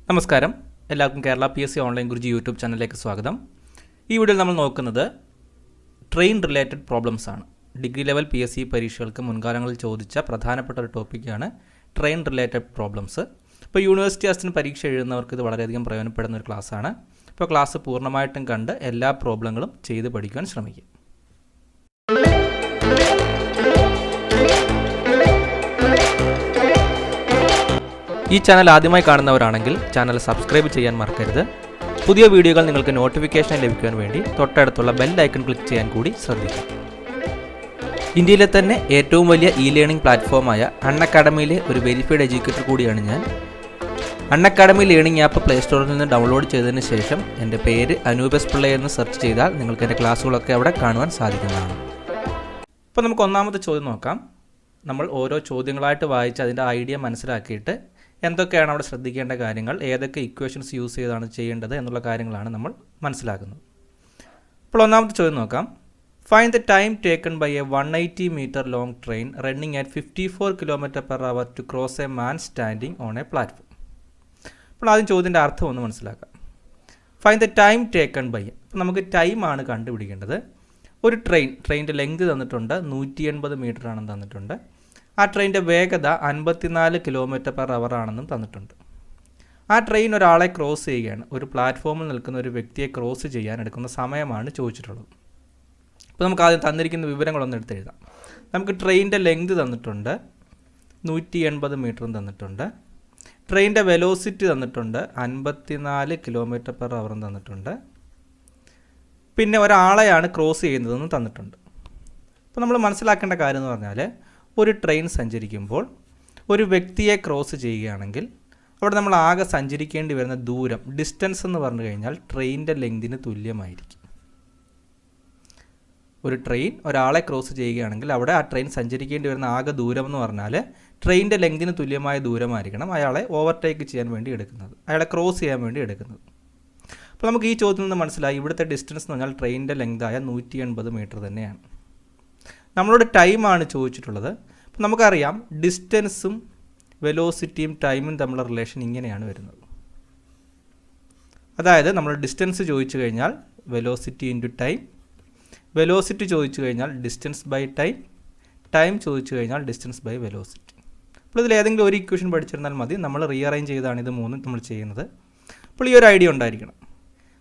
നമസ്കാരം, എല്ലാവർക്കും Kerala PSC online Guruji YouTube ചാനലിലേക്ക് സ്വാഗതം. ഈ വീഡിയോയിൽ നമ്മൾ നോക്കുന്നത് ട്രെയിൻ റിലേറ്റഡ് പ്രോബ്ലംസ് ആണ്. ഡിഗ്രി ലെവൽ PSC പരീക്ഷകൾക്ക് മുൻകാലങ്ങളിൽ ചോദിച്ച പ്രധാനപ്പെട്ട ഒരു ടോപ്പിക്കാണ് ട്രെയിൻ റിലേറ്റഡ് പ്രോബ്ലംസ്. ഇപ്പോൾ യൂണിവേഴ്സിറ്റി അസിസ്റ്റന്റ് പരീക്ഷ എഴുതുന്നവർക്ക് ഇത് വളരെയധികം പ്രയോജനപ്പെടുന്ന ഒരു ക്ലാസ്സാണ്. ഇപ്പോൾ ക്ലാസ് പൂർണ്ണമായിട്ടും കണ്ട് എല്ലാ പ്രോബ്ലങ്ങളും ചെയ്ത് പഠിക്കുവാൻ ശ്രമിക്കുക. ഈ ചാനൽ ആദ്യമായി കാണുന്നവരാണെങ്കിൽ ചാനൽ സബ്സ്ക്രൈബ് ചെയ്യാൻ മറക്കരുത്. പുതിയ വീഡിയോകൾ നിങ്ങൾക്ക് നോട്ടിഫിക്കേഷൻ ലഭിക്കുവാൻ വേണ്ടി തൊട്ടടുത്തുള്ള ബെൽ ഐക്കൺ ക്ലിക്ക് ചെയ്യാൻ കൂടി ശ്രദ്ധിക്കുക. ഇന്ത്യയിലെ തന്നെ ഏറ്റവും വലിയ ലേണിംഗ് പ്ലാറ്റ്ഫോമായ അൺഅക്കാഡമിയിലെ ഒരു വെരിഫൈഡ് എഡ്യൂക്കേറ്റർ കൂടിയാണ് ഞാൻ. അൺഅക്കാഡമി ലേണിംഗ് ആപ്പ് പ്ലേ സ്റ്റോറിൽ നിന്ന് ഡൗൺലോഡ് ചെയ്തതിന് ശേഷം എൻ്റെ പേര് അനൂപസ് പിള്ള എന്ന് സെർച്ച് ചെയ്താൽ നിങ്ങൾക്ക് എൻ്റെ ക്ലാസ്സുകളൊക്കെ അവിടെ കാണുവാൻ സാധിക്കുന്നതാണ്. ഇപ്പോൾ നമുക്ക് ഒന്നാമത്തെ ചോദ്യം നോക്കാം. നമ്മൾ ഓരോ ചോദ്യങ്ങളായിട്ട് വായിച്ച് അതിൻ്റെ ഐഡിയ മനസ്സിലാക്കിയിട്ട് എന്തൊക്കെയാണ് അവിടെ ശ്രദ്ധിക്കേണ്ട കാര്യങ്ങൾ, ഏതൊക്കെ ഇക്വേഷൻസ് യൂസ് ചെയ്താണ് ചെയ്യേണ്ടത് എന്നുള്ള കാര്യങ്ങളാണ് നമ്മൾ മനസ്സിലാക്കുന്നത്. അപ്പോൾ ഒന്നാമത്തെ ചോദ്യം നോക്കാം. Find the time taken by a 180 meter long train running at 54 km/h to cross a man standing on a platform. അപ്പോൾ ആദ്യം ചോദ്യത്തിൻ്റെ അർത്ഥം ഒന്ന് മനസ്സിലാക്കാം. Find the time taken by, അപ്പോൾ നമുക്ക് ടൈമാണ് കണ്ടുപിടിക്കേണ്ടത്. ഒരു ട്രെയിനിൻ്റെ ലെങ്ത് തന്നിട്ടുണ്ട്, 180 മീറ്റർ ആണെന്ന് തന്നിട്ടുണ്ട്. ആ ട്രെയിനിൻ്റെ വേഗത 54 km/h ആണെന്നും തന്നിട്ടുണ്ട്. ആ ട്രെയിൻ ഒരാളെ ക്രോസ് ചെയ്യുകയാണ്. ഒരു പ്ലാറ്റ്ഫോമിൽ നിൽക്കുന്ന ഒരു വ്യക്തിയെ ക്രോസ് ചെയ്യാൻ എടുക്കുന്ന സമയമാണ് ചോദിച്ചിട്ടുള്ളത്. അപ്പോൾ നമുക്ക് ആദ്യം തന്നിരിക്കുന്ന വിവരങ്ങളൊന്നും എടുത്ത് എഴുതാം. നമുക്ക് ട്രെയിനിൻ്റെ ലെങ്ത് തന്നിട്ടുണ്ട്, 180 മീറ്ററും തന്നിട്ടുണ്ട്. ട്രെയിനിൻ്റെ വെലോസിറ്റി തന്നിട്ടുണ്ട്, 54 km/h തന്നിട്ടുണ്ട്. പിന്നെ ഒരാളെയാണ് ക്രോസ് ചെയ്യുന്നതെന്ന് തന്നിട്ടുണ്ട്. അപ്പോൾ നമ്മൾ മനസ്സിലാക്കേണ്ട കാര്യം എന്ന് പറഞ്ഞാൽ, ഒരു ട്രെയിൻ സഞ്ചരിക്കുമ്പോൾ ഒരു വ്യക്തിയെ ക്രോസ് ചെയ്യുകയാണെങ്കിൽ അവിടെ നമ്മൾ ആകെ സഞ്ചരിക്കേണ്ടി വരുന്ന ദൂരം, ഡിസ്റ്റൻസ് എന്ന് പറഞ്ഞു കഴിഞ്ഞാൽ ട്രെയിനിൻ്റെ ലെങ്തിന് തുല്യമായിരിക്കും. ഒരു ട്രെയിൻ ഒരാളെ ക്രോസ് ചെയ്യുകയാണെങ്കിൽ അവിടെ ആ ട്രെയിൻ സഞ്ചരിക്കേണ്ടി വരുന്ന ആകെ ദൂരം എന്ന് പറഞ്ഞാൽ ട്രെയിനിൻ്റെ ലെങ്തിന് തുല്യമായ ദൂരമായിരിക്കണം അയാളെ ഓവർടേക്ക് ചെയ്യാൻ വേണ്ടി എടുക്കുന്നത്, അയാളെ ക്രോസ് ചെയ്യാൻ വേണ്ടി എടുക്കുന്നത്. അപ്പോൾ നമുക്ക് ഈ ചോദ്യത്തിൽ നിന്ന് മനസ്സിലായി ഇവിടുത്തെ ഡിസ്റ്റൻസ് എന്ന് പറഞ്ഞാൽ ട്രെയിനിൻ്റെ ലെങ്തായ 180 മീറ്റർ തന്നെയാണ്. നമ്മളോട് ടൈമാണ് ചോദിച്ചിട്ടുള്ളത്. അപ്പോൾ നമുക്കറിയാം ഡിസ്റ്റൻസും വെലോസിറ്റിയും ടൈമും തമ്മിലുള്ള റിലേഷൻ ഇങ്ങനെയാണ് വരുന്നത്. അതായത് നമ്മൾ ഡിസ്റ്റൻസ് ചോദിച്ചു കഴിഞ്ഞാൽ വെലോസിറ്റി ഇൻറ്റു ടൈം, വെലോസിറ്റി ചോദിച്ചു കഴിഞ്ഞാൽ ഡിസ്റ്റൻസ് ബൈ ടൈം, ടൈം ചോദിച്ചു കഴിഞ്ഞാൽ ഡിസ്റ്റൻസ് ബൈ വെലോസിറ്റി. അപ്പോൾ ഇതിൽ ഏതെങ്കിലും ഒരു ഇക്വേഷൻ പഠിച്ചിരുന്നാൽ മതി. നമ്മൾ റീഅറേഞ്ച് ചെയ്താണ് ഇത് മൂന്നും നമ്മൾ ചെയ്യുന്നത്. അപ്പോൾ ഈ ഒരു ഐഡിയ ഉണ്ടായിരിക്കണം.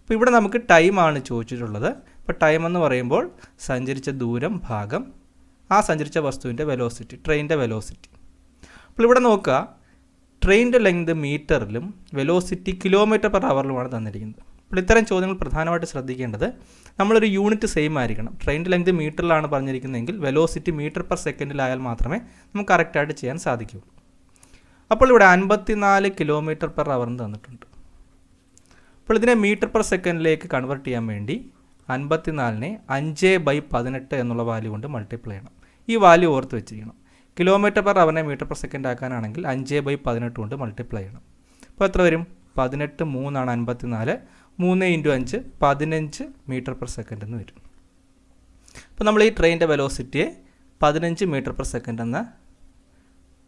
അപ്പോൾ ഇവിടെ നമുക്ക് ടൈമാണ് ചോദിച്ചിട്ടുള്ളത്. അപ്പോൾ ടൈം എന്ന് പറയുമ്പോൾ സഞ്ചരിച്ച ദൂരം ഭാഗം ആ സഞ്ചരിച്ച വസ്തുവിൻ്റെ വെലോസിറ്റി, ട്രെയിനിൻ്റെ വെലോസിറ്റി. അപ്പോൾ ഇവിടെ നോക്കുക, ട്രെയിനിൻ്റെ ലെങ്ത് മീറ്ററിലും വെലോസിറ്റി km/h തന്നിരിക്കുന്നത്. അപ്പോൾ ഇത്തരം ചോദ്യങ്ങൾ പ്രധാനമായിട്ട് ശ്രദ്ധിക്കേണ്ടത് നമ്മളൊരു യൂണിറ്റ് സെയിം ആയിരിക്കണം. ട്രെയിനിൻ്റെ ലെങ്ത് മീറ്ററിലാണ് പറഞ്ഞിരിക്കുന്നതെങ്കിൽ വെലോസിറ്റി മീറ്റർ/സെക്കൻഡിലായാൽ മാത്രമേ നമുക്ക് കറക്റ്റായിട്ട് ചെയ്യാൻ സാധിക്കുകയുള്ളൂ. അപ്പോൾ ഇവിടെ 54 km/h തന്നിട്ടുണ്ട്. അപ്പോൾ ഇതിനെ മീറ്റർ/സെക്കൻഡിലേക്ക് കൺവേർട്ട് ചെയ്യാൻ വേണ്ടി 54നെ 5/18 എന്നുള്ള വാല്യൂ കൊണ്ട് മൾട്ടിപ്ലൈ ചെയ്യണം. ഈ വാല്യൂ ഓർത്ത് വെച്ചിരിക്കണം. km/h മീറ്റർ/സെക്കൻഡ് ആക്കാനാണെങ്കിൽ 5/18 കൊണ്ട് മൾട്ടിപ്ലൈ ചെയ്യണം. അപ്പോൾ എത്ര വരും? 18 3 ആണ് 54, 3 × 5 15 മീറ്റർ/സെക്കൻഡ് എന്ന് വരും. അപ്പോൾ നമ്മൾ ഈ ട്രെയിനിൻ്റെ വെലോസിറ്റിയെ 15 മീറ്റർ/സെക്കൻഡ് എന്ന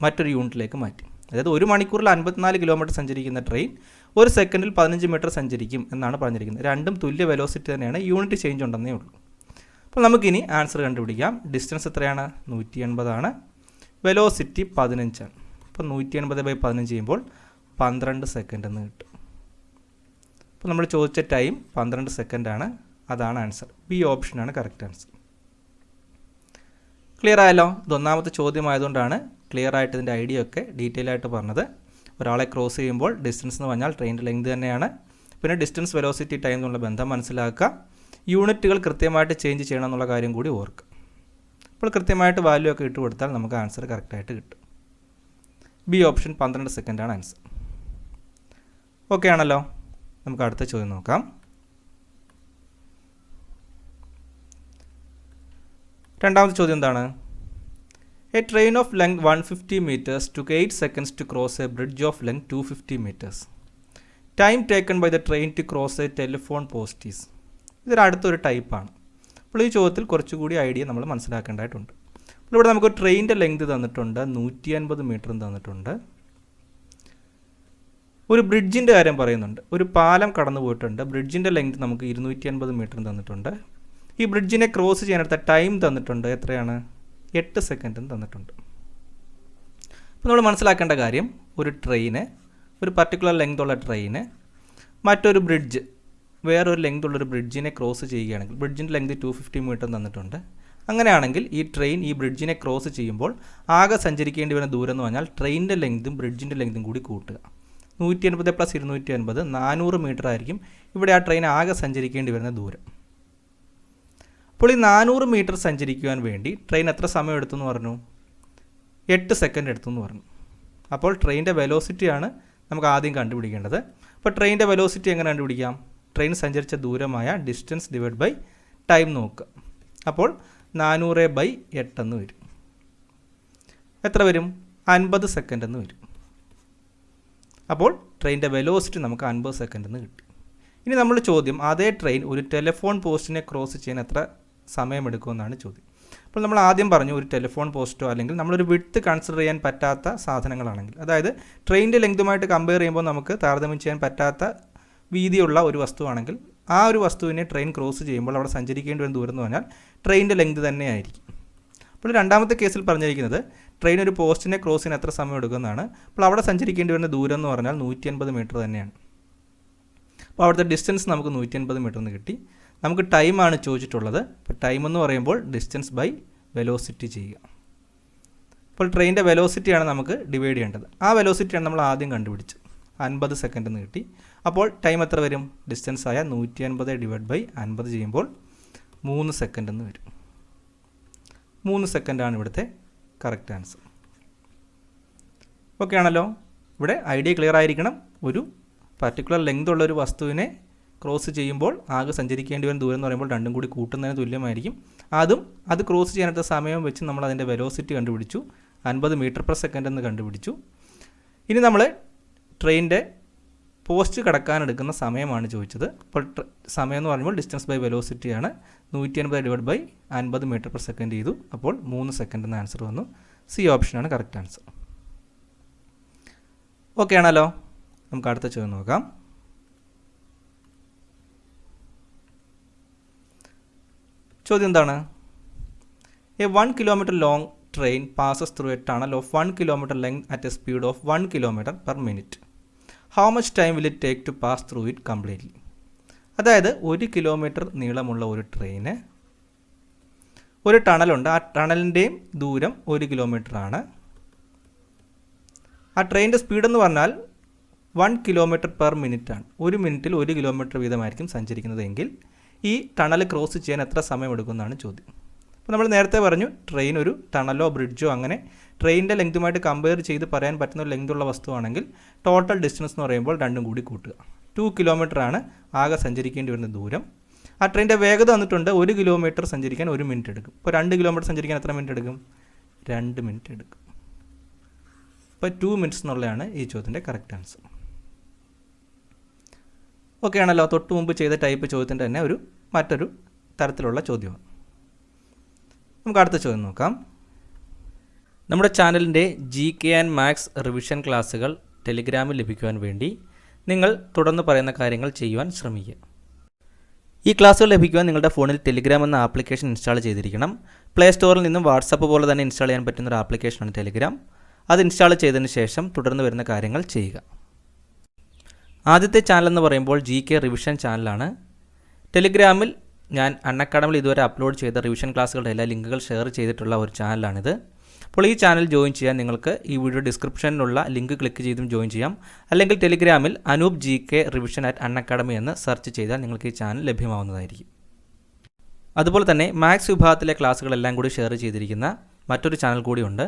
മറ്റൊരു യൂണിറ്റിലേക്ക് മാറ്റി. അതായത് ഒരു മണിക്കൂറിൽ 54 കിലോമീറ്റർ സഞ്ചരിക്കുന്ന ട്രെയിൻ ഒരു സെക്കൻഡിൽ 15 മീറ്റർ സഞ്ചരിക്കും എന്നാണ് പറഞ്ഞിരിക്കുന്നത്. രണ്ടും തുല്യ വെലോസിറ്റി തന്നെയാണ്, യൂണിറ്റ് ചേഞ്ച് ഉണ്ടെന്നേ ഉള്ളൂ. അപ്പോൾ നമുക്കിനി ആൻസർ കണ്ടുപിടിക്കാം. ഡിസ്റ്റൻസ് എത്രയാണ്? 180 ആണ്. വെലോസിറ്റി 15 ആണ്. അപ്പോൾ 180/15 ചെയ്യുമ്പോൾ 12 സെക്കൻഡ് എന്ന് കിട്ടും. അപ്പോൾ നമ്മൾ ചോദിച്ച ടൈം 12 സെക്കൻഡാണ്. അതാണ് ആൻസർ. ബി ഓപ്ഷനാണ് കറക്റ്റ് ആൻസർ. ക്ലിയർ ആയല്ലോ? ഇതൊന്നാമത്തെ ചോദ്യമായതുകൊണ്ടാണ് ക്ലിയർ ആയിട്ട് ഇതിൻ്റെ ഐഡിയ ഒക്കെ ഡീറ്റെയിൽ ആയിട്ട് പറഞ്ഞത്. ഒരാളെ ക്രോസ് ചെയ്യുമ്പോൾ ഡിസ്റ്റൻസ് എന്ന് പറഞ്ഞാൽ ട്രെയിനിൻ്റെ ലെങ്ത് തന്നെയാണ്. പിന്നെ ഡിസ്റ്റൻസ്, വെലോസിറ്റി, ടൈം എന്നുള്ള ബന്ധം മനസ്സിലാക്കുക. യൂണിറ്റുകൾ കൃത്യമായിട്ട് ചേഞ്ച് ചെയ്യണം എന്നുള്ള കാര്യം കൂടി ഓർക്കുക. അപ്പോൾ കൃത്യമായിട്ട് വാല്യൂ ഒക്കെ ഇട്ട് കൊടുത്താൽ നമുക്ക് ആൻസർ കറക്റ്റായിട്ട് കിട്ടും. ബി ഓപ്ഷൻ 12 സെക്കൻഡാണ് ആൻസർ. ഓക്കെ ആണല്ലോ? നമുക്ക് അടുത്ത ചോദ്യം നോക്കാം. രണ്ടാമത്തെ ചോദ്യം എന്താണ്? A train of length 150 meters took 8 seconds to cross a bridge of length 250 meters. Time taken by the train to cross a telephone post is. ഇതൊരു അടുത്തൊരു ടൈപ്പാണ്. അപ്പോൾ ഈ ചോദ്യത്തിൽ കുറച്ചുകൂടി ഐഡിയ നമ്മൾ മനസ്സിലാക്കേണ്ടതായിട്ടുണ്ട്. അപ്പോൾ ഇവിടെ നമുക്ക് ട്രെയിനിൻ്റെ ലെങ്ത് തന്നിട്ടുണ്ട്, 150 മീറ്ററും തന്നിട്ടുണ്ട്. ഒരു ബ്രിഡ്ജിൻ്റെ കാര്യം പറയുന്നുണ്ട്. ഒരു പാലം കടന്നു പോയിട്ടുണ്ട്. ബ്രിഡ്ജിൻ്റെ ലെങ്ത് നമുക്ക് 250 മീറ്റർ തന്നിട്ടുണ്ട്. ഈ ബ്രിഡ്ജിനെ ക്രോസ് ചെയ്യാനെടുത്ത ടൈം തന്നിട്ടുണ്ട്. എത്രയാണ്? 8 സെക്കൻഡും തന്നിട്ടുണ്ട്. അപ്പോൾ നമ്മൾ മനസ്സിലാക്കേണ്ട കാര്യം, ഒരു ട്രെയിന്, ഒരു പർട്ടിക്കുലർ ലെങ്ത് ഉള്ള ട്രെയിന് മറ്റൊരു ബ്രിഡ്ജ്, വേറൊരു ലെങ്ത് ഉള്ളൊരു ബ്രിഡ്ജിനെ ക്രോസ് ചെയ്യുകയാണെങ്കിൽ, ബ്രിഡ്ജിൻ്റെ ലെങ്ത് 250 മീറ്റർ തന്നിട്ടുണ്ട്. അങ്ങനെയാണെങ്കിൽ ഈ ട്രെയിൻ ഈ ബ്രിഡ്ജിനെ ക്രോസ് ചെയ്യുമ്പോൾ ആകെ സഞ്ചരിക്കേണ്ടി വരുന്ന ദൂരം എന്ന് പറഞ്ഞാൽ ട്രെയിനിൻ്റെ ലെങ്തും ബ്രിഡ്ജിൻ്റെ ലെങ്തും കൂടി കൂട്ടുക. 150 + 250 400 മീറ്റർ ആയിരിക്കും ഇവിടെ ആ ട്രെയിൻ ആകെ സഞ്ചരിക്കേണ്ടി വരുന്ന ദൂരം. അപ്പോൾ ഈ 400 മീറ്റർ സഞ്ചരിക്കുവാൻ വേണ്ടി ട്രെയിൻ എത്ര സമയം എടുത്തു എന്ന് പറഞ്ഞു? 8 സെക്കൻഡ് എടുത്തു എന്ന് പറഞ്ഞു. അപ്പോൾ ട്രെയിനിൻ്റെ വെലോസിറ്റിയാണ് നമുക്ക് ആദ്യം കണ്ടുപിടിക്കേണ്ടത്. അപ്പോൾ ട്രെയിനിൻ്റെ വെലോസിറ്റി എങ്ങനെ കണ്ടുപിടിക്കാം? ട്രെയിൻ സഞ്ചരിച്ച ദൂരമായ ഡിസ്റ്റൻസ് ഡിവൈഡ് ബൈ ടൈം നോക്കുക. അപ്പോൾ 400/8 എന്ന് വരും. എത്ര വരും? 50 സെക്കൻഡ് എന്ന് വരും. അപ്പോൾ ട്രെയിനിൻ്റെ വെലോസിറ്റി നമുക്ക് 50 സെക്കൻഡ് എന്ന് കിട്ടി. ഇനി നമ്മൾ ചോദ്യം, അതേ ട്രെയിൻ ഒരു ടെലിഫോൺ പോസ്റ്റിനെ ക്രോസ് ചെയ്യാൻ എത്ര സമയമെടുക്കുമെന്നാണ് ചോദ്യം. അപ്പോൾ നമ്മൾ ആദ്യം പറഞ്ഞു, ഒരു ടെലിഫോൺ പോസ്റ്റോ അല്ലെങ്കിൽ നമ്മളൊരു വിഡ്ത്ത് കൺസിഡർ ചെയ്യാൻ പറ്റാത്ത സാധനങ്ങളാണെങ്കിൽ, അതായത് ട്രെയിനിൻ്റെ ലെങ്തുമായിട്ട് കമ്പയർ ചെയ്യുമ്പോൾ നമുക്ക് താരതമ്യം ചെയ്യാൻ പറ്റാത്ത വീതിയുള്ള ഒരു വസ്തുവാണെങ്കിൽ ആ ഒരു വസ്തുവിനെ ട്രെയിൻ ക്രോസ് ചെയ്യുമ്പോൾ അവിടെ സഞ്ചരിക്കേണ്ടി വരുന്ന ദൂരം എന്ന് പറഞ്ഞാൽ ട്രെയിനിൻ്റെ ലെങ്ത് തന്നെയായിരിക്കും. അപ്പോൾ രണ്ടാമത്തെ കേസിൽ പറഞ്ഞിരിക്കുന്നത് ട്രെയിൻ ഒരു പോസ്റ്റിനെ ക്രോസ് ചെയ്യാൻ എത്ര സമയം എടുക്കുന്നതാണ്. അപ്പോൾ അവിടെ സഞ്ചരിക്കേണ്ടി വരുന്ന ദൂരം എന്ന് പറഞ്ഞാൽ 150 മീറ്റർ തന്നെയാണ്. അപ്പോൾ അവിടുത്തെ ഡിസ്റ്റൻസ് നമുക്ക് 150 മീറ്റർ എന്ന് കിട്ടി. നമുക്ക് ടൈമാണ് ചോദിച്ചിട്ടുള്ളത്. അപ്പോൾ ടൈം എന്ന് പറയുമ്പോൾ ഡിസ്റ്റൻസ് ബൈ വെലോസിറ്റി ചെയ്യുക. അപ്പോൾ ട്രെയിനിൻ്റെ വെലോസിറ്റിയാണ് നമുക്ക് ഡിവൈഡ് ചെയ്യേണ്ടത്. ആ വെലോസിറ്റിയാണ് നമ്മൾ ആദ്യം കണ്ടുപിടിച്ചത്. 50 സെക്കൻഡ് എന്ന് കിട്ടി. അപ്പോൾ ടൈം എത്ര വരും? ഡിസ്റ്റൻസ് ആയ 150 / 50 ചെയ്യുമ്പോൾ 3 സെക്കൻഡ് എന്ന് വരും. 3 സെക്കൻഡാണ് ഇവിടുത്തെ കറക്റ്റ് ആൻസർ. ഓക്കെ ആണല്ലോ? ഇവിടെ ഐഡിയ ക്ലിയർ ആയിരിക്കണം. ഒരു പർട്ടിക്കുലർ ലെങ്ത് ഉള്ള ഒരു വസ്തുവിനെ ക്രോസ് ചെയ്യുമ്പോൾ ആകെ സഞ്ചരിക്കേണ്ടി വരുന്ന ദൂരം എന്ന് പറയുമ്പോൾ രണ്ടും കൂടി കൂട്ടുന്നതിന് തുല്യമായിരിക്കും. അത് ക്രോസ് ചെയ്യാനായിട്ട് സമയം വെച്ച് നമ്മൾ അതിൻ്റെ വെലോസിറ്റി കണ്ടുപിടിച്ചു. 50 മീറ്റർ/സെക്കൻഡ് എന്ന് കണ്ടുപിടിച്ചു. ഇനി നമ്മൾ ട്രെയിനിൻ്റെ പോസ്റ്റ് കടക്കാനെടുക്കുന്ന സമയമാണ് ചോദിച്ചത്. അപ്പോൾ സമയം എന്ന് പറയുമ്പോൾ ഡിസ്റ്റൻസ് ബൈ വെലോസിറ്റിയാണ്. 150 / 50 മീറ്റർ/സെക്കൻഡ് ചെയ്തു. അപ്പോൾ 3 സെക്കൻഡ് എന്ന ആൻസർ വന്നു. സി ഓപ്ഷനാണ് കറക്റ്റ് ആൻസർ. ഓക്കെ ആണല്ലോ? നമുക്ക് അടുത്ത ചോദ്യം നോക്കാം. ചോദ്യം എന്താണ്? A 1 kilometer long train passes through a tunnel of 1 kilometer length at a speed of 1 km/minute. How much time will it take to pass through it completely? അതായത് 1 kilometre നീളമുള്ള ഒരു ട്രെയിന്, ഒരു ടണലുണ്ട്. ആ ടണലിൻ്റെയും ദൂരം 1 കിലോമീറ്ററാണ്. ആ ട്രെയിനിൻ്റെ സ്പീഡ് എന്ന് പറഞ്ഞാൽ 1 km/minute ആണ്. ഒരു മിനിറ്റിൽ 1 കിലോമീറ്റർ വീതമായിരിക്കും സഞ്ചരിക്കുന്നതെങ്കിൽ ഈ ടണൽ ക്രോസ് ചെയ്യാൻ എത്ര സമയം എടുക്കുമെന്നാണ് ചോദ്യം. അപ്പോൾ നമ്മൾ നേരത്തെ പറഞ്ഞു, ട്രെയിൻ ഒരു ടണലോ ബ്രിഡ്ജോ അങ്ങനെ ട്രെയിനിൻ്റെ ലെങ്തുമായിട്ട് കമ്പയർ ചെയ്ത് പറയാൻ പറ്റുന്ന ഒരു ലെങ്തുള്ള വസ്തുവാണെങ്കിൽ ടോട്ടൽ ഡിസ്റ്റൻസ് എന്ന് പറയുമ്പോൾ രണ്ടും കൂടി കൂട്ടുക. 2 കിലോമീറ്ററാണ് ആകെ സഞ്ചരിക്കേണ്ടി വരുന്ന ദൂരം. ആ ട്രെയിനിൻ്റെ വേഗത വന്നിട്ടുണ്ട്. 1 കിലോമീറ്റർ സഞ്ചരിക്കാൻ 1 മിനിറ്റ് എടുക്കും. ഇപ്പോൾ 2 കിലോമീറ്റർ സഞ്ചരിക്കാൻ എത്ര മിനിറ്റ് എടുക്കും? 2 മിനിറ്റ് എടുക്കും. ഇപ്പോൾ 2 മിനിറ്റ്സ് എന്നുള്ളതാണ് ഈ ചോദ്യത്തിൻ്റെ കറക്റ്റ് ആൻസർ. ഓക്കെ ആണല്ലോ? തൊട്ട് മുമ്പ് ചെയ്ത ടൈപ്പ് ചോദ്യത്തിൻ്റെ തന്നെ മറ്റൊരു തരത്തിലുള്ള ചോദ്യമാണ്. നമുക്ക് അടുത്ത ചോദ്യം നോക്കാം. നമ്മുടെ ചാനലിൻ്റെ GK ആൻഡ് മാത്സ് റിവിഷൻ ക്ലാസ്സുകൾ ടെലിഗ്രാമിൽ ലഭിക്കുവാൻ വേണ്ടി നിങ്ങൾ തുടർന്ന് പറയുന്ന കാര്യങ്ങൾ ചെയ്യുവാൻ ശ്രമിക്കുക. ഈ ക്ലാസ്സുകൾ ലഭിക്കുവാൻ നിങ്ങളുടെ ഫോണിൽ ടെലിഗ്രാം എന്ന ആപ്ലിക്കേഷൻ ഇൻസ്റ്റാൾ ചെയ്തിരിക്കണം. പ്ലേ സ്റ്റോറിൽ നിന്നും വാട്സാപ്പ് പോലെ തന്നെ ഇൻസ്റ്റാൾ ചെയ്യാൻ പറ്റുന്ന ഒരു ആപ്ലിക്കേഷനാണ് ടെലിഗ്രാം. അത് ഇൻസ്റ്റാൾ ചെയ്തതിന് ശേഷം തുടർന്ന് വരുന്ന കാര്യങ്ങൾ ചെയ്യുക. ആദ്യത്തെ ചാനൽ എന്ന് പറയുമ്പോൾ GK റിവിഷൻ ചാനലാണ്. ടെലിഗ്രാമിൽ ഞാൻ അൺഅക്കാഡമിയിൽ ഇതുവരെ അപ്ലോഡ് ചെയ്ത റിവിഷൻ ക്ലാസ്സുകളുടെ എല്ലാ ലിങ്കുകൾ ഷെയർ ചെയ്തിട്ടുള്ള ഒരു ചാനലാണിത്. അപ്പോൾ ഈ ചാനൽ ജോയിൻ ചെയ്യാൻ നിങ്ങൾക്ക് ഈ വീഡിയോ ഡിസ്ക്രിപ്ഷനിലുള്ള ലിങ്ക് ക്ലിക്ക് ചെയ്തും ജോയിൻ ചെയ്യാം. അല്ലെങ്കിൽ ടെലിഗ്രാമിൽ അനൂപ് GK റിവിഷൻ @unacademy എന്ന് സെർച്ച് ചെയ്താൽ നിങ്ങൾക്ക് ഈ ചാനൽ ലഭ്യമാവുന്നതായിരിക്കും. അതുപോലെ തന്നെ മാത്സ് വിഭാഗത്തിലെ ക്ലാസ്സുകളെല്ലാം കൂടി ഷെയർ ചെയ്തിരിക്കുന്ന മറ്റൊരു ചാനൽ കൂടിയുണ്ട്.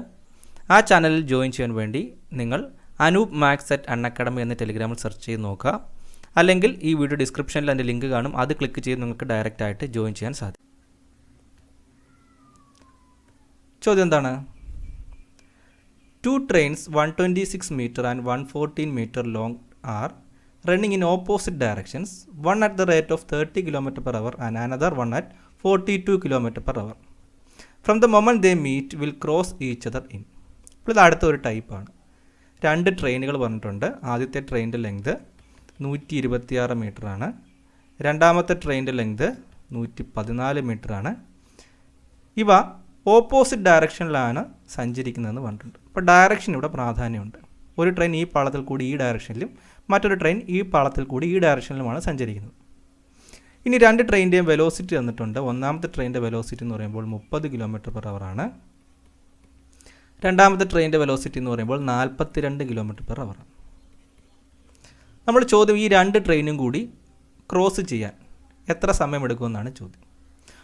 ആ ചാനലിൽ ജോയിൻ ചെയ്യാൻ വേണ്ടി നിങ്ങൾ അനൂപ് മാത്സ് @unacademy എന്ന് ടെലിഗ്രാമിൽ സെർച്ച് ചെയ്ത് നോക്കുക. അല്ലെങ്കിൽ ഈ വീഡിയോ ഡിസ്ക്രിപ്ഷനിൽ അതിൻ്റെ ലിങ്ക് കാണും. അത് ക്ലിക്ക് ചെയ്ത് നിങ്ങൾക്ക് ഡയറക്റ്റ് ആയിട്ട് ജോയിൻ ചെയ്യാൻ സാധിക്കും. ചോദ്യം എന്താണ്? 2 trains 126 meter and 114 meter long are running in opposite directions, one at the rate of 30 km/h and another one at 42 km/h. From the moment they meet, will cross each other in. ഇപ്പോൾ ഇത് അടുത്ത ഒരു ടൈപ്പാണ്. രണ്ട് ട്രെയിനുകൾ പറഞ്ഞിട്ടുണ്ട്. ആദ്യത്തെ ട്രെയിനിൻ്റെ ലെങ്ത് 126 മീറ്ററാണ്. രണ്ടാമത്തെ ട്രെയിനിൻ്റെ ലെങ്ത് 114 മീറ്ററാണ്. ഇവ ഓപ്പോസിറ്റ് ഡയറക്ഷനിലാണ് സഞ്ചരിക്കുന്നതെന്ന് പറഞ്ഞിട്ടുണ്ട്. അപ്പോൾ ഡയറക്ഷൻ ഇവിടെ പ്രാധാന്യമുണ്ട്. ഒരു ട്രെയിൻ ഈ പാളത്തിൽ കൂടി ഈ ഡയറക്ഷനിലും മറ്റൊരു ട്രെയിൻ ഈ പാളത്തിൽ കൂടി ഈ ഡയറക്ഷനിലുമാണ് സഞ്ചരിക്കുന്നത്. ഇനി രണ്ട് ട്രെയിനിൻ്റെയും വെലോസിറ്റി തന്നിട്ടുണ്ട്. ഒന്നാമത്തെ ട്രെയിനിൻ്റെ വെലോസിറ്റി എന്ന് പറയുമ്പോൾ 30 km/h ആണ്. രണ്ടാമത്തെ ട്രെയിനിൻ്റെ വെലോസിറ്റി എന്ന് പറയുമ്പോൾ 42 km/h ആണ്. നമ്മൾ ചോദ്യം ഈ രണ്ട് ട്രെയിനും കൂടി ക്രോസ് ചെയ്യാൻ എത്ര സമയമെടുക്കുമെന്നാണ് ചോദ്യം.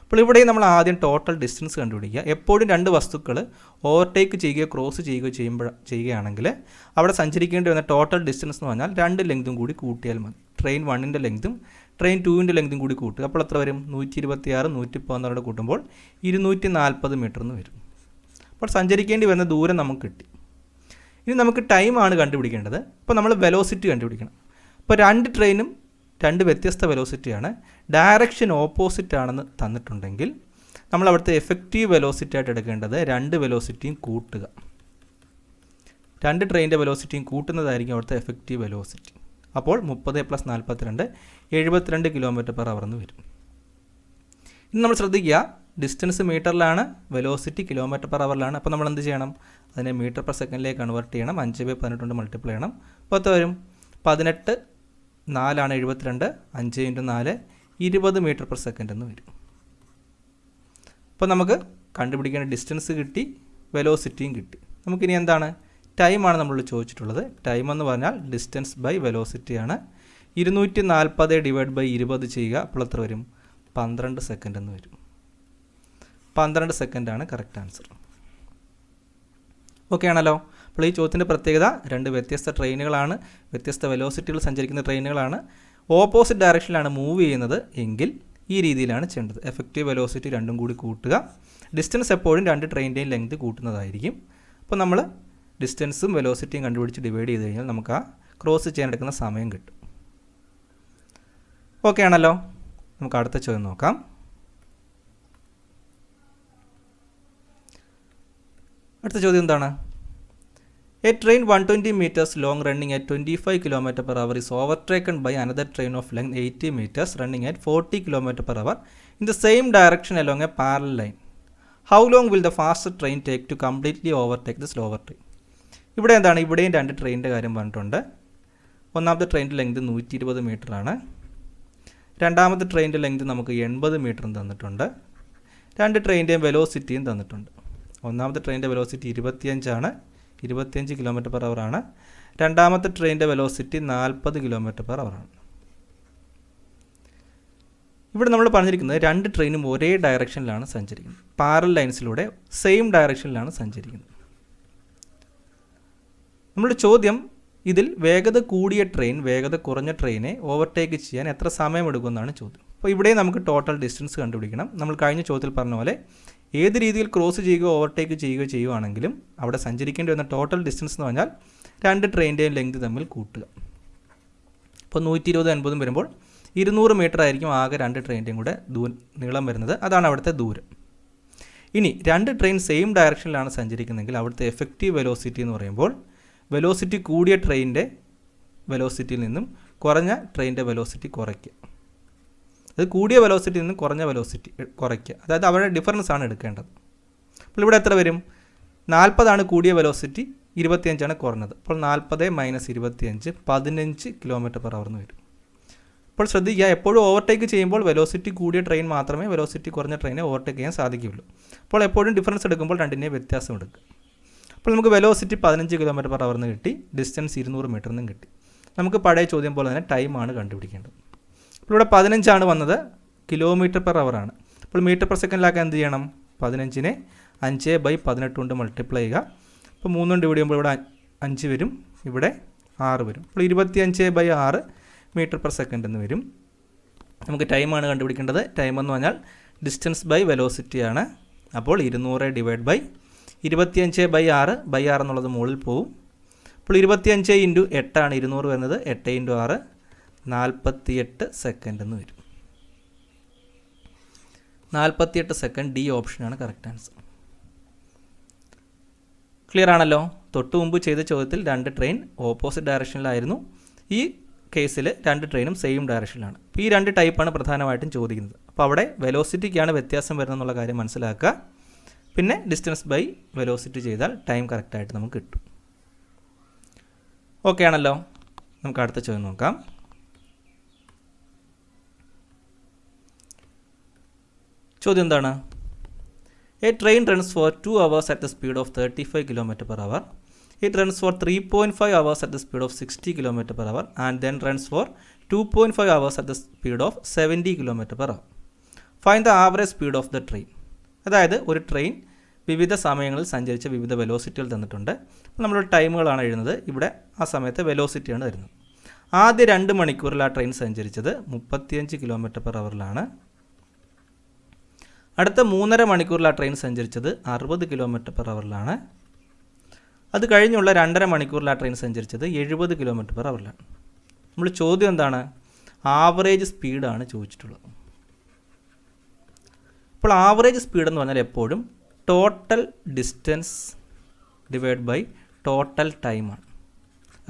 അപ്പോൾ ഇവിടെ നമ്മൾ ആദ്യം ടോട്ടൽ ഡിസ്റ്റൻസ് കണ്ടുപിടിക്കുക. എപ്പോഴും രണ്ട് വസ്തുക്കൾ ഓവർടേക്ക് ചെയ്യുകയോ ക്രോസ് ചെയ്യുകയാണെങ്കിൽ അവിടെ സഞ്ചരിക്കേണ്ടി വന്ന ടോട്ടൽ ഡിസ്റ്റൻസ് എന്ന് പറഞ്ഞാൽ രണ്ട് ലെങ്തും കൂടി കൂട്ടിയാൽ മതി. ട്രെയിൻ 1ൻ്റെ ലെങ്തും ട്രെയിൻ 2ൻ്റെ ലെങ്തും കൂടി കൂട്ടുക. അപ്പോൾ എത്ര വരും? 126 114 കൂട്ടുമ്പോൾ 240 മീറ്റർ എന്ന് വരും. അപ്പോൾ സഞ്ചരിക്കേണ്ടി വരുന്ന ദൂരം നമുക്ക് കിട്ടി. ഇനി നമുക്ക് ടൈമാണ് കണ്ടുപിടിക്കേണ്ടത്. അപ്പോൾ നമ്മൾ വെലോസിറ്റി കണ്ടുപിടിക്കണം. അപ്പോൾ രണ്ട് ട്രെയിനും രണ്ട് വ്യത്യസ്ത വെലോസിറ്റിയാണ്. ഡയറക്ഷൻ ഓപ്പോസിറ്റ് ആണെന്ന് തന്നിട്ടുണ്ടെങ്കിൽ നമ്മൾ അവിടുത്തെ എഫക്റ്റീവ് വെലോസിറ്റി ആയിട്ട് എടുക്കേണ്ടത് രണ്ട് വെലോസിറ്റിയും കൂട്ടുക. രണ്ട് ട്രെയിനിൻ്റെ വെലോസിറ്റിയും കൂട്ടുന്നതായിരിക്കും അവിടുത്തെ എഫക്റ്റീവ് വെലോസിറ്റി. അപ്പോൾ 30 + 42 72 km/h എന്ന് വരും. ഇനി നമ്മൾ ശ്രദ്ധിക്കുക, ഡിസ്റ്റൻസ് മീറ്ററിലാണ്, വെലോസിറ്റി km/h. അപ്പോൾ നമ്മൾ എന്ത് ചെയ്യണം? അതിനെ മീറ്റർ/സെക്കൻഡിലേക്ക് കൺവേർട്ട് ചെയ്യണം. 5/18 കൊണ്ട് മൾട്ടിപ്ലൈ ചെയ്യണം. അപ്പോൾ എത്ര വരും? 18 4 72 5 × 4 20 m/s എന്ന് വരും. അപ്പോൾ നമുക്ക് കണ്ടുപിടിക്കേണ്ട ഡിസ്റ്റൻസ് കിട്ടി, വെലോസിറ്റിയും കിട്ടി. നമുക്കിനി എന്താണ്? ടൈമാണ് നമ്മൾ ചോദിച്ചിട്ടുള്ളത്. ടൈം എന്ന് പറഞ്ഞാൽ ഡിസ്റ്റൻസ് ബൈ വെലോസിറ്റിയാണ്. 240 / 20 ചെയ്യുക. അപ്പോൾ എത്ര വരും? 12 സെക്കൻഡ് എന്ന് വരും. 12 സെക്കൻഡാണ് കറക്റ്റ് ആൻസർ. ഓക്കെ ആണല്ലോ. അപ്പോൾ ഈ ചോദ്യത്തിൻ്റെ പ്രത്യേകത, രണ്ട് വ്യത്യസ്ത ട്രെയിനുകളാണ്, വ്യത്യസ്ത വെലോസിറ്റികൾ സഞ്ചരിക്കുന്ന ട്രെയിനുകളാണ്. ഓപ്പോസിറ്റ് ഡയറക്ഷനിലാണ് മൂവ് ചെയ്യുന്നത് എങ്കിൽ ഈ രീതിയിലാണ് ചെയ്യേണ്ടത്. എഫക്റ്റീവ് വെലോസിറ്റി രണ്ടും കൂടി കൂട്ടുക. ഡിസ്റ്റൻസ് എപ്പോഴും രണ്ട് ട്രെയിനിൻ്റെയും ലെങ്ത് കൂട്ടുന്നതായിരിക്കും. അപ്പോൾ നമ്മൾ ഡിസ്റ്റൻസും വെലോസിറ്റിയും കണ്ടുപിടിച്ച് ഡിവൈഡ് ചെയ്ത് കഴിഞ്ഞാൽ നമുക്ക് ആ ക്രോസ് ചെയ്യാൻ എടുക്കുന്ന സമയം കിട്ടും. ഓക്കെ ആണല്ലോ. നമുക്ക് അടുത്ത ചോദ്യം നോക്കാം. അടുത്ത ചോദ്യം എന്താണ്? A train 120 meters long running at 25 km/h is overtaken by another train of length 80 meters running at 40 km/h in the same direction along a parallel line. How long will the faster train take to completely overtake the slower train? ഇവിടെ എന്താണ്? ഇവിടെയും രണ്ട് ട്രെയിനിൻ്റെ കാര്യം പറഞ്ഞിട്ടുണ്ട്. ഒന്നാമത്തെ ട്രെയിനിൻ്റെ length 120 മീറ്ററാണ്. രണ്ടാമത്തെ ട്രെയിനിൻ്റെ ലെങ്ത് നമുക്ക് 80 മീറ്ററും തന്നിട്ടുണ്ട്. രണ്ട് ട്രെയിനിൻ്റെയും വെലോസിറ്റിയും തന്നിട്ടുണ്ട്. ഒന്നാമത്തെ ട്രെയിനിൻ്റെ വെലോസിറ്റി 25 km/h ആണ്. രണ്ടാമത്തെ ട്രെയിനിൻ്റെ വെലോസിറ്റി 40 km/h ആണ്. ഇവിടെ നമ്മൾ പറഞ്ഞിരിക്കുന്നത് രണ്ട് ട്രെയിനും ഒരേ ഡയറക്ഷനിലാണ് സഞ്ചരിക്കുന്നത്. പാരലൽ ലൈൻസിലൂടെ സെയിം ഡയറക്ഷനിലാണ് സഞ്ചരിക്കുന്നത്. നമ്മുടെ ചോദ്യം, ഇതിൽ വേഗത കൂടിയ ട്രെയിൻ വേഗത കുറഞ്ഞ ട്രെയിനെ ഓവർടേക്ക് ചെയ്യാൻ എത്ര സമയമെടുക്കുമെന്നാണ് ചോദ്യം. അപ്പോൾ ഇവിടെ നമുക്ക് ടോട്ടൽ ഡിസ്റ്റൻസ് കണ്ടുപിടിക്കണം. നമ്മൾ കഴിഞ്ഞ ചോദ്യത്തിൽ പറഞ്ഞ പോലെ ഏത് രീതിയിൽ ക്രോസ് ചെയ്യുകയോ ഓവർടേക്ക് ചെയ്യുകയാണെങ്കിലും അവിടെ സഞ്ചരിക്കേണ്ടി വന്ന ടോട്ടൽ ഡിസ്റ്റൻസ് എന്ന് പറഞ്ഞാൽ രണ്ട് ട്രെയിനിൻ്റെയും ലെങ്ത് തമ്മിൽ കൂട്ടുക. അപ്പോൾ 120 80 വരുമ്പോൾ 200 മീറ്റർ ആയിരിക്കും ആകെ രണ്ട് ട്രെയിനിൻ്റെയും കൂടെ നീളം വരുന്നത്. അതാണ് അവിടുത്തെ ദൂരം. ഇനി രണ്ട് ട്രെയിൻ സെയിം ഡയറക്ഷനിലാണ് സഞ്ചരിക്കുന്നതെങ്കിൽ അവിടുത്തെ എഫക്റ്റീവ് വെലോസിറ്റി എന്ന് പറയുമ്പോൾ വെലോസിറ്റി കൂടിയ ട്രെയിനിൻ്റെ വെലോസിറ്റിയിൽ നിന്നും കുറഞ്ഞ ട്രെയിനിൻ്റെ വെലോസിറ്റി കുറയ്ക്കുക. അത് കൂടിയ വെലോസിറ്റിയിൽ നിന്നും കുറഞ്ഞ വെലോസിറ്റി കുറയ്ക്കുക. അതായത് അവരുടെ ഡിഫറൻസ് ആണ് എടുക്കേണ്ടത്. അപ്പോൾ ഇവിടെ എത്ര വരും? 40 കൂടിയ വെലോസിറ്റി, 25 കുറഞ്ഞത്. അപ്പോൾ 40 - 25 15 km/h എന്ന് വരും. അപ്പോൾ ശ്രദ്ധിക്കുക, എപ്പോഴും ഓവർടേക്ക് ചെയ്യുമ്പോൾ വെലോസിറ്റി കൂടിയ ട്രെയിൻ മാത്രമേ വെലോസിറ്റി കുറഞ്ഞ ട്രെയിനെ ഓവർടേക്ക് ചെയ്യാൻ സാധിക്കുകയുള്ളൂ. അപ്പോൾ എപ്പോഴും ഡിഫറൻസ് എടുക്കുമ്പോൾ രണ്ടിൻ്റെയും വ്യത്യാസം എടുക്കുക. അപ്പോൾ നമുക്ക് വെലോസിറ്റി 15 km/h എന്ന് കിട്ടി, ഡിസ്റ്റൻസ് 200 മീറ്റർ എന്നും കിട്ടി. നമുക്ക് പഴയ ചോദ്യം പോലെ തന്നെ ടൈമാണ് കണ്ടുപിടിക്കേണ്ടത്. അപ്പോൾ ഇവിടെ 15 വന്നത്, km/h ആണ്. അപ്പോൾ മീറ്റർ/സെക്കൻഡിലാക്കാൻ എന്ത് ചെയ്യണം? 15നെ 5/18 കൊണ്ട് മൾട്ടിപ്ലൈ ചെയ്യുക. അപ്പോൾ 3 കൊണ്ട് ഡിവൈഡ് ചെയ്യുമ്പോൾ ഇവിടെ 5 വരും, ഇവിടെ 6 വരും. അപ്പോൾ 25/6 മീറ്റർ/സെക്കൻഡ് എന്ന് വരും. നമുക്ക് ടൈമാണ് കണ്ടുപിടിക്കേണ്ടത്. ടൈം എന്ന് പറഞ്ഞാൽ ഡിസ്റ്റൻസ് ബൈ വെലോസിറ്റിയാണ്. അപ്പോൾ 200 / 25/6 എന്നുള്ളത് മുകളിൽ പോവും. അപ്പോൾ 25 × 8 ആണ് 200 വരുന്നത്. 8 × 6 48 സെക്കൻഡ് എന്ന് വരും. 48 സെക്കൻഡ്, ഡി ഓപ്ഷനാണ് കറക്റ്റ് ആൻസർ. ക്ലിയർ ആണല്ലോ. തൊട്ട് മുമ്പ് ചെയ്ത ചോദ്യത്തിൽ 2 ട്രെയിൻ ഓപ്പോസിറ്റ് ഡയറക്ഷനിലായിരുന്നു. ഈ കേസിൽ 2 ട്രെയിനും സെയിം ഡയറക്ഷനിലാണ്. അപ്പോൾ ഈ 2 ടൈപ്പാണ് പ്രധാനമായിട്ടും ചോദിക്കുന്നത്. അപ്പോൾ അവിടെ വെലോസിറ്റിക്കാണ് വ്യത്യാസം വരുന്നതെന്നുള്ള കാര്യം മനസ്സിലാക്കുക. പിന്നെ ഡിസ്റ്റൻസ് ബൈ വെലോസിറ്റി ചെയ്താൽ ടൈം കറക്റ്റായിട്ട് നമുക്ക് കിട്ടും. ഓക്കെ ആണല്ലോ. നമുക്ക് അടുത്ത ചോദ്യം നോക്കാം. ചോദ്യം എന്താണ്? A train runs for 2 hours at the speed of 35 km per hour. It runs for 3.5 hours at the speed of 60 km per hour and then runs for 2.5 hours at the speed of 70 km per hour. Find the average speed of the train. അതായത് ഒരു train വിവിധ സമയങ്ങളിൽ സഞ്ചരിച്ച വിവിധ വെലോസിറ്റികൾ തന്നിട്ടുണ്ട്. നമ്മൾ ടൈമുകളാണ് എഴുതുന്നത്. ഇവിടെ ആ സമയത്തെ വെലോസിറ്റിയാണ് വരുന്നത്. ആദ്യ 2 മണിക്കൂറിൽ ആ ട്രെയിൻ സഞ്ചരിച്ചത് 35 km/h. അടുത്ത 3.5 മണിക്കൂറിൽ ആ ട്രെയിൻ സഞ്ചരിച്ചത് 60 km/h. അത് കഴിഞ്ഞുള്ള 2.5 മണിക്കൂറിൽ ആ ട്രെയിൻ സഞ്ചരിച്ചത് 70 km/h. നമ്മൾ ചോദ്യം എന്താണ്? ആവറേജ് സ്പീഡാണ് ചോദിച്ചിട്ടുള്ളത്. അപ്പോൾ ആവറേജ് സ്പീഡ് എന്ന് പറഞ്ഞാൽ എപ്പോഴും total distance divide by total ടൈമാണ്.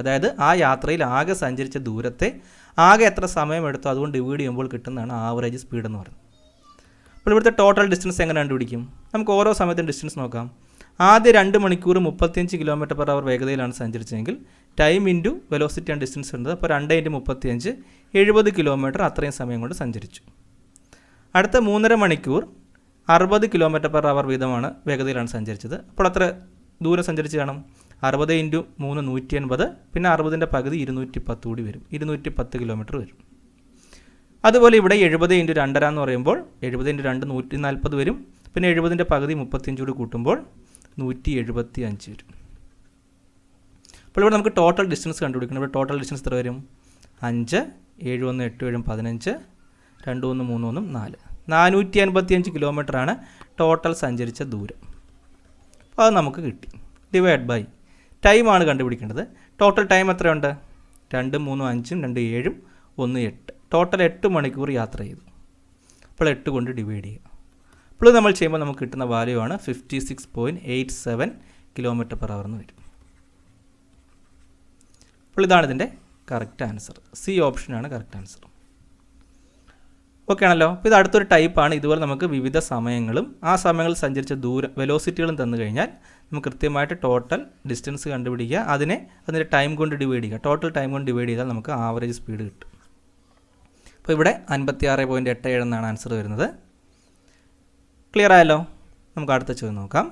അതായത് ആ യാത്രയിൽ ആകെ സഞ്ചരിച്ച ദൂരത്തെ ആകെ എത്ര സമയം എടുത്തോ അതുകൊണ്ട് ഡിവൈഡ് ചെയ്യുമ്പോൾ കിട്ടുന്നതാണ് ആവറേജ് സ്പീഡ് എന്ന് പറയുന്നത്. അപ്പോൾ ഇവിടുത്തെ ടോട്ടൽ ഡിസ്റ്റൻസ് എങ്ങനെ കണ്ടുപിടിക്കും? നമുക്ക് ഓരോ സമയത്തും ഡിസ്റ്റൻസ് നോക്കാം. ആദ്യ 2 മണിക്കൂർ 35 km/h വേഗതയിലാണ് സഞ്ചരിച്ചതെങ്കിൽ time into velocity and distance ഉണ്ട്. അപ്പോൾ 2 × 35 70 km അത്രയും സമയം കൊണ്ട് സഞ്ചരിച്ചു. അടുത്ത 3.5 മണിക്കൂർ 60 km/h വീതമാണ് വേഗതയിലാണ് സഞ്ചരിച്ചത്. അപ്പോൾ അത്ര ദൂരം സഞ്ചരിച്ച് കാണും. 60 × 3 180, പിന്നെ 60ൻ്റെ പകുതി 210 കൂടി വരും. 210 km വരും. അതുപോലെ ഇവിടെ 70 × 2.5 എന്ന് പറയുമ്പോൾ 70 × 2 140 വരും. പിന്നെ 70ൻ്റെ പകുതി 35 കൂടി കൂട്ടുമ്പോൾ 175 വരും. അപ്പോൾ ഇവിടെ നമുക്ക് ടോട്ടൽ ഡിസ്റ്റൻസ് കണ്ടുപിടിക്കണം. ഇവിടെ ടോട്ടൽ ഡിസ്റ്റൻസ് എത്ര വരും? 5 7 1 8 7 15 2 1 3 1 4 455 km ടോട്ടൽ സഞ്ചരിച്ച ദൂരം. അപ്പോൾ അത് നമുക്ക് കിട്ടി. ഡിവൈഡ് ബൈ ടൈമാണ് കണ്ടുപിടിക്കേണ്ടത്. ടോട്ടൽ ടൈം എത്രയുണ്ട്? 2 3 5 2 7 1 8. ടോട്ടൽ 8 മണിക്കൂർ യാത്ര ചെയ്തു. അപ്പോൾ 8 കൊണ്ട് ഡിവൈഡ് ചെയ്യുക. അപ്പോൾ നമ്മൾ ചെയ്യുമ്പോൾ നമുക്ക് കിട്ടുന്ന വാല്യൂ ആണ് 56.87 km/h എന്ന് വരും. അപ്പോൾ ഇതാണ് ഇതിൻ്റെ കറക്റ്റ് ആൻസർ. സി ഓപ്ഷനാണ് കറക്റ്റ് ആൻസർ. ഓക്കെ ആണല്ലോ. അപ്പോൾ ഇത് അടുത്തൊരു ടൈപ്പാണ്. ഇതുപോലെ നമുക്ക് വിവിധ സമയങ്ങളും ആ സമയങ്ങളിൽ സഞ്ചരിച്ച ദൂരം വെലോസിറ്റികളും തന്നു കഴിഞ്ഞാൽ നമുക്ക് കൃത്യമായിട്ട് ടോട്ടൽ ഡിസ്റ്റൻസ് കണ്ടുപിടിക്കുക. അതിൻ്റെ ടൈം കൊണ്ട് ഡിവൈഡ് ചെയ്യുക. ടോട്ടൽ ടൈം കൊണ്ട് ഡിവൈഡ് ചെയ്താൽ നമുക്ക് ആവറേജ് സ്പീഡ് കിട്ടും. അപ്പോൾ ഇവിടെ 56.87 എന്നാണ് ആൻസർ വരുന്നത്. ക്ലിയർ ആയല്ലോ. നമുക്ക് അടുത്ത ചോദ്യം നോക്കാം.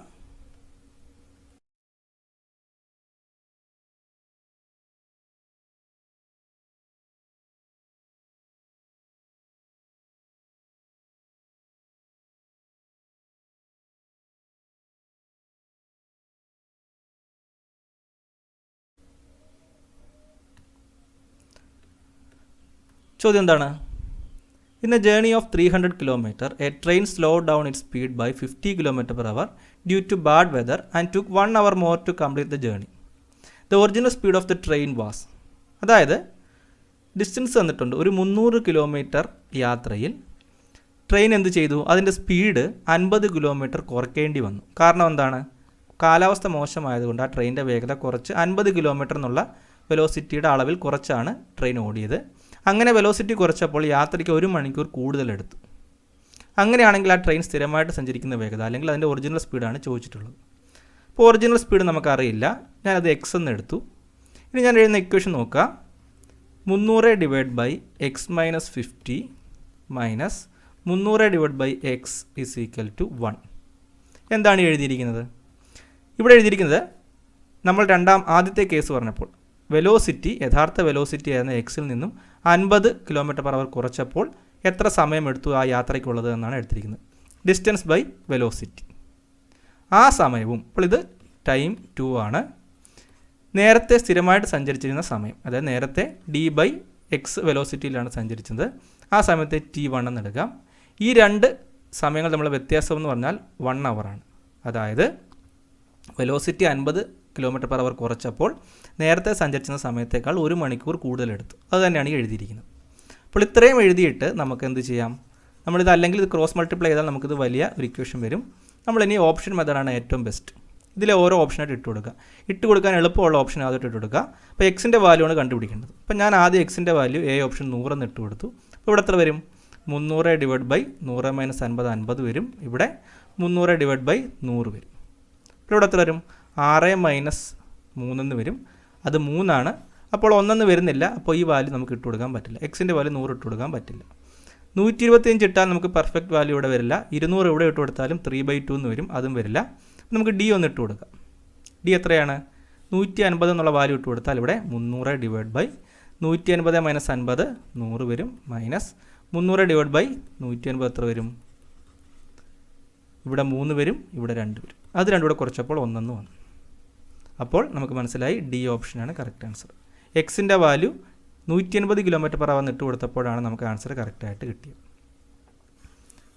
ചോദ്യം എന്താണ്? In a journey of 300 km, a train slowed down its speed by 50 km/h due to bad weather and took 1 hour more to complete the journey. The original speed of the train was. അതായത് distance തന്നിട്ടുണ്ട്. ഒരു 300 kilometre യാത്രയിൽ train എന്ത് ചെയ്തു? അതിൻ്റെ speed 50 km കുറയ്ക്കേണ്ടി വന്നു. കാരണം എന്താണ്? കാലാവസ്ഥ മോശമായതുകൊണ്ട് ആ ട്രെയിനിൻ്റെ വേഗത കുറച്ച് 50 km എന്നുള്ള വെലോസിറ്റിയുടെ അളവിൽ കുറച്ചാണ് ട്രെയിൻ ഓടിയത്. അങ്ങനെ വെലോസിറ്റി കുറച്ചപ്പോൾ യാത്രയ്ക്ക് 1 മണിക്കൂർ കൂടുതലെടുത്തു. അങ്ങനെയാണെങ്കിൽ ആ ട്രെയിൻ സ്ഥിരമായിട്ട് സഞ്ചരിക്കുന്ന വേഗത അല്ലെങ്കിൽ അതിൻ്റെ ഒറിജിനൽ സ്പീഡാണ് ചോദിച്ചിട്ടുള്ളത്. അപ്പോൾ ഒറിജിനൽ സ്പീഡ് നമുക്കറിയില്ല. ഞാനത് എക്സ് എന്ന് എടുത്തു. ഇനി ഞാൻ എഴുതുന്ന ഇക്വേഷൻ നോക്കുക. 300 divide by x minus 50 minus 300 divide by x is equal to 1. എന്താണ് എഴുതിയിരിക്കുന്നത്? ഇവിടെ എഴുതിയിരിക്കുന്നത് നമ്മൾ ആദ്യത്തെ കേസ് പറഞ്ഞപ്പോൾ വെലോസിറ്റി, യഥാർത്ഥ വെലോസിറ്റി ആയിരുന്ന എക്സിൽ നിന്നും 50 km/h കുറച്ചപ്പോൾ എത്ര സമയമെടുത്തു ആ യാത്രയ്ക്കുള്ളത് എന്നാണ് എടുത്തിരിക്കുന്നത്. Distance by velocity. ആ സമയവും, ഇപ്പോൾ ഇത് ടൈം 2 ആണ്. നേരത്തെ സ്ഥിരമായിട്ട് സഞ്ചരിച്ചിരുന്ന സമയം, അതായത് നേരത്തെ d/x വെലോസിറ്റിയിലാണ് സഞ്ചരിച്ചത്. ആ സമയത്തെ t1 എന്ന് എടുക്കാം. ഈ 2 സമയങ്ങൾ തമ്മിലുള്ള വ്യത്യാസം എന്ന് പറഞ്ഞാൽ 1 hour. അതായത് വെലോസിറ്റി 50 km/h കുറച്ചപ്പോൾ നേരത്തെ സഞ്ചരിച്ചിരുന്ന സമയത്തേക്കാൾ 1 മണിക്കൂർ കൂടുതലെടുത്തു. അത് തന്നെയാണ് ഈ എഴുതിയിരിക്കുന്നത്. അപ്പോൾ ഇത്രയും എഴുതിയിട്ട് നമുക്ക് എന്ത് ചെയ്യാം? നമ്മളിത് അല്ലെങ്കിൽ ഇത് ക്രോസ് മൾട്ടിപ്ലൈ ചെയ്താൽ നമുക്കിത് വലിയ ഒരു ഇക്വേഷൻ വരും. നമ്മളിനി ഓപ്ഷൻ മെത്തേഡാണ് ഏറ്റവും ബെസ്റ്റ്. ഇതിലെ ഓരോ ഓപ്ഷനായിട്ട് ഇട്ട് കൊടുക്കാൻ എളുപ്പമുള്ള ഓപ്ഷൻ ആദ്യമായിട്ട് ഇട്ട് കൊടുക്കുക. അപ്പോൾ എക്സിൻ്റെ വാല്യൂ ആണ് കണ്ടുപിടിക്കേണ്ടത്. അപ്പോൾ ഞാൻ ആദ്യം എക്സിൻ്റെ വാല്യൂ എ ഓപ്ഷൻ 100 എന്ന് ഇട്ട് കൊടുത്തു. അപ്പോൾ ഇവിടെ എത്ര വരും? 300 ഡിവൈഡ് ബൈ 100 മൈനസ് 50 50 വരും. ഇവിടെ 300 ഡിവൈഡ് ബൈ 100 വരും. ഇപ്പോൾ ഇവിടെ എത്ര വരും? 6 മൈനസ് 3 എന്ന് വരും. അത് 3 ആണ്. അപ്പോൾ 1 വരുന്നില്ല. അപ്പോൾ ഈ വാല്യൂ നമുക്ക് ഇട്ട് കൊടുക്കാൻ പറ്റില്ല. എക്സിൻ്റെ വാല്യൂ 100 ഇട്ട് കൊടുക്കാൻ പറ്റില്ല. 125 ഇട്ടാൽ നമുക്ക് പെർഫെക്റ്റ് വാല്യൂ ഇവിടെ വരില്ല. 200 ഇവിടെ ഇട്ട് കൊടുത്താലും 3/2 എന്ന് വരും. അതും വരില്ല. നമുക്ക് ഡി ഒന്ന് ഇട്ട് കൊടുക്കാം. ഡി എത്രയാണ്? 150 എന്നുള്ള വാല്യൂ ഇട്ട് കൊടുത്താൽ ഇവിടെ 300 ഡിവൈഡ് ബൈ 150 മൈനസ് 50 100 വരും. മൈനസ് 300 ഡിവൈഡ് ബൈ 150 എത്ര വരും? ഇവിടെ 3 വരും. ഇവിടെ 2 വരും. അത് രണ്ടും കൂടെ കുറച്ചപ്പോൾ 1 എന്ന് വന്നു. അപ്പോൾ നമുക്ക് മനസ്സിലായി ഡി ഓപ്ഷനാണ് കറക്റ്റ് ആൻസർ. എക്സിൻ്റെ വാല്യൂ 180 km/h ഇട്ട് കൊടുത്തപ്പോഴാണ് നമുക്ക് ആൻസർ കറക്റ്റായിട്ട് കിട്ടിയത്.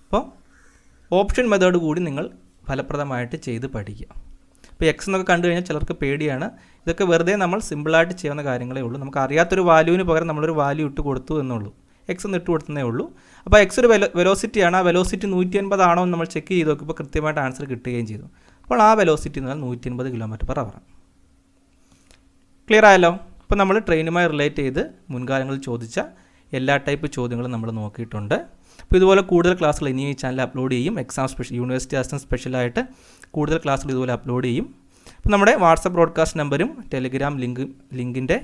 അപ്പോൾ ഓപ്ഷൻ മെത്തേഡ് കൂടി നിങ്ങൾ ഫലപ്രദമായിട്ട് ചെയ്ത് പഠിക്കുക. ഇപ്പോൾ എക്സ് എന്നൊക്കെ കണ്ടു കഴിഞ്ഞാൽ ചിലർക്ക് പേടിയാണ്. ഇതൊക്കെ വെറുതെ നമ്മൾ സിമ്പിളായിട്ട് ചെയ്യാവുന്ന കാര്യങ്ങളേ ഉള്ളൂ. നമുക്ക് അറിയാത്തൊരു വാല്യൂവിന് പകരം നമ്മളൊരു വാല്യൂ ഇട്ട് കൊടുത്തു എന്നുള്ളൂ. എക്സ് എന്ന് ഇട്ട് കൊടുത്തതേ ഉള്ളൂ. അപ്പോൾ എക്സ് ഒരു വെലോസിറ്റിയാണ്. ആ വെലോസിറ്റി 180 ആണോ എന്ന് നമ്മൾ ചെക്ക് ചെയ്ത് നോക്കിയപ്പോൾ കൃത്യമായിട്ട് ആൻസർ കിട്ടുകയും ചെയ്തു. അപ്പോൾ ആ വെലോസിറ്റി എന്ന് പറഞ്ഞാൽ 180 km/h. ക്ലിയർ ആയല്ലോ? അപ്പോൾ നമ്മൾ ട്രെയിനുമായി റിലേറ്റ് ചെയ്ത് മുൻകാലങ്ങളിൽ ചോദിച്ച എല്ലാ ടൈപ്പ് ചോദ്യങ്ങളും നമ്മൾ നോക്കിയിട്ടുണ്ട്. അപ്പോൾ ഇതുപോലെ കൂടുതൽ ക്ലാസ്സുകൾ ഇനി ഈ ചാനൽ അപ്ലോഡ് ചെയ്യും. എക്സാം സ്പെഷ്യൽ, യൂണിവേഴ്സിറ്റി അസിസ്റ്റൻറ്റ് സ്പെഷ്യലായിട്ട് കൂടുതൽ ക്ലാസ്സുകൾ ഇതുപോലെ അപ്ലോഡ് ചെയ്യും. അപ്പോൾ നമ്മുടെ വാട്സപ്പ് ബ്രോഡ്കാസ്റ്റ് നമ്പരും ടെലിഗ്രാം ലിങ്കിൻ്റെ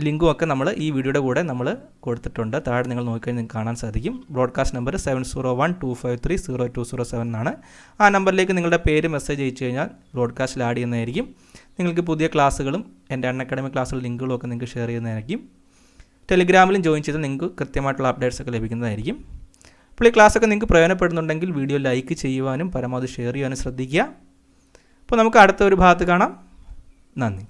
ലിങ്കും ഒക്കെ നമ്മൾ ഈ വീഡിയോയുടെ കൂടെ നമ്മൾ കൊടുത്തിട്ടുണ്ട്. താഴെ നിങ്ങൾ നോക്കിക്കഴിഞ്ഞാൽ നിങ്ങൾക്ക് കാണാൻ സാധിക്കും. ബ്രോഡ്കാസ്റ്റ് നമ്പർ 7012530207 എന്നാണ്. ആ നമ്പറിലേക്ക് നിങ്ങളുടെ പേര് മെസ്സേജ് അയച്ചു കഴിഞ്ഞാൽ ബ്രോഡ്കാസ്റ്റിൽ ആഡ് ചെയ്യുന്നതായിരിക്കും. നിങ്ങൾക്ക് പുതിയ ക്ലാസ്സുകളും എൻ്റെ അൺഅക്കാഡമിക് ക്ലാസ്സുകൾ ലിങ്കുകളും ഒക്കെ നിങ്ങൾക്ക് ഷെയർ ചെയ്യുന്നതായിരിക്കും. ടെലിഗ്രാമിലും ജോയിൻ ചെയ്ത് നിങ്ങൾക്ക് കൃത്യമായിട്ടുള്ള അപ്ഡേറ്റ്സ് ഒക്കെ ലഭിക്കുന്നതായിരിക്കും. അപ്പോൾ ഈ ക്ലാസ്സൊക്കെ നിങ്ങൾക്ക് പ്രയോജനപ്പെടുന്നുണ്ടെങ്കിൽ വീഡിയോ ലൈക്ക് ചെയ്യുവാനും പരമാവധി ഷെയർ ചെയ്യാനും ശ്രദ്ധിക്കുക. അപ്പോൾ നമുക്ക് അടുത്ത ഒരു ഭാഗത്ത് കാണാം. നന്ദി.